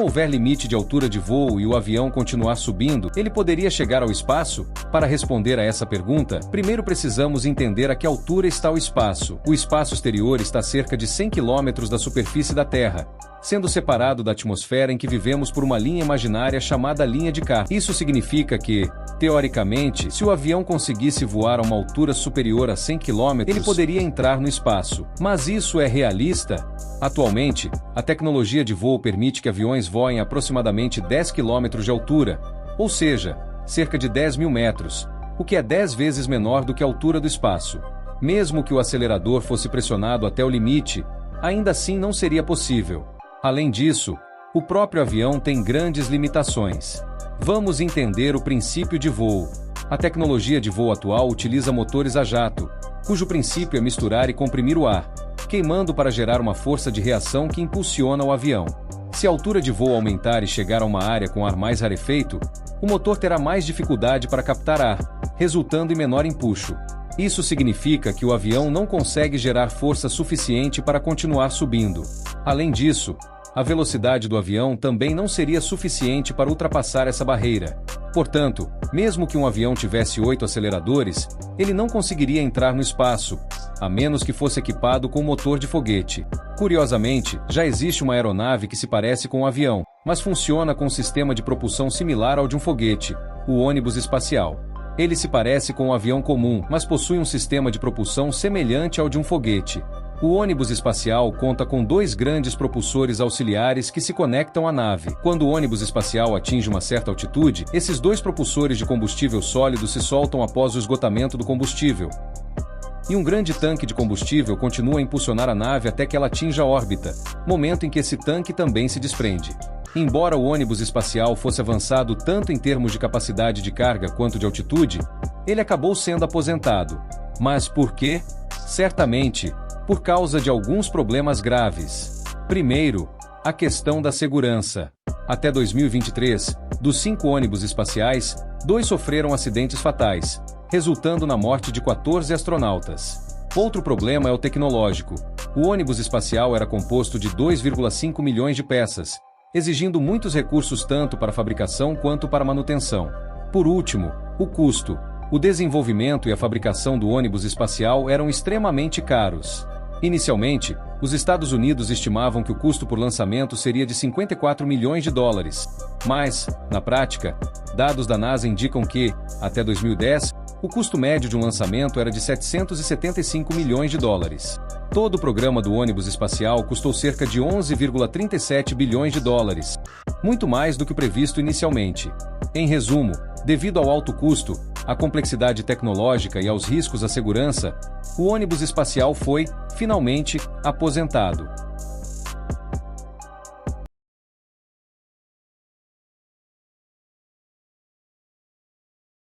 houver limite de altura de voo e o avião continuar subindo, ele poderia chegar ao espaço? Para responder a essa pergunta, primeiro precisamos entender a que altura está o espaço. O espaço exterior está a cerca de 100 km da superfície da Terra, sendo separado da atmosfera em que vivemos por uma linha imaginária chamada linha de Kármán. Isso significa que, teoricamente, se o avião conseguisse voar a uma altura superior a 100 km, ele poderia entrar no espaço. Mas isso é realista? Atualmente, a tecnologia de voo permite que aviões voem a aproximadamente 10 km de altura, ou seja, cerca de 10 mil metros, o que é 10 vezes menor do que a altura do espaço. Mesmo que o acelerador fosse pressionado até o limite, ainda assim não seria possível. Além disso, o próprio avião tem grandes limitações. Vamos entender o princípio de voo. A tecnologia de voo atual utiliza motores a jato, cujo princípio é misturar e comprimir o ar, queimando para gerar uma força de reação que impulsiona o avião. Se a altura de voo aumentar e chegar a uma área com ar mais rarefeito, o motor terá mais dificuldade para captar ar, resultando em menor empuxo. Isso significa que o avião não consegue gerar força suficiente para continuar subindo. Além disso, a velocidade do avião também não seria suficiente para ultrapassar essa barreira. Portanto, mesmo que um avião tivesse 8 aceleradores, ele não conseguiria entrar no espaço, a menos que fosse equipado com um motor de foguete. Curiosamente, já existe uma aeronave que se parece com um avião, mas funciona com um sistema de propulsão similar ao de um foguete, o ônibus espacial. Ele se parece com um avião comum, mas possui um sistema de propulsão semelhante ao de um foguete. O ônibus espacial conta com 2 grandes propulsores auxiliares que se conectam à nave. Quando o ônibus espacial atinge uma certa altitude, esses 2 propulsores de combustível sólido se soltam após o esgotamento do combustível. E um grande tanque de combustível continua a impulsionar a nave até que ela atinja a órbita, momento em que esse tanque também se desprende. Embora o ônibus espacial fosse avançado tanto em termos de capacidade de carga quanto de altitude, ele acabou sendo aposentado. Mas por quê? Certamente, por causa de alguns problemas graves. Primeiro, a questão da segurança. Até 2023, dos 5 ônibus espaciais, 2 sofreram acidentes fatais, resultando na morte de 14 astronautas. Outro problema é o tecnológico. O ônibus espacial era composto de 2,5 milhões de peças, exigindo muitos recursos tanto para fabricação quanto para manutenção. Por último, o custo. O desenvolvimento e a fabricação do ônibus espacial eram extremamente caros. Inicialmente, os Estados Unidos estimavam que o custo por lançamento seria de 54 milhões de dólares. Mas, na prática, dados da NASA indicam que, até 2010, o custo médio de um lançamento era de 775 milhões de dólares. Todo o programa do ônibus espacial custou cerca de 11,37 bilhões de dólares, muito mais do que o previsto inicialmente. Em resumo, devido ao alto custo, à complexidade tecnológica e aos riscos à segurança, o ônibus espacial foi, finalmente, aposentado.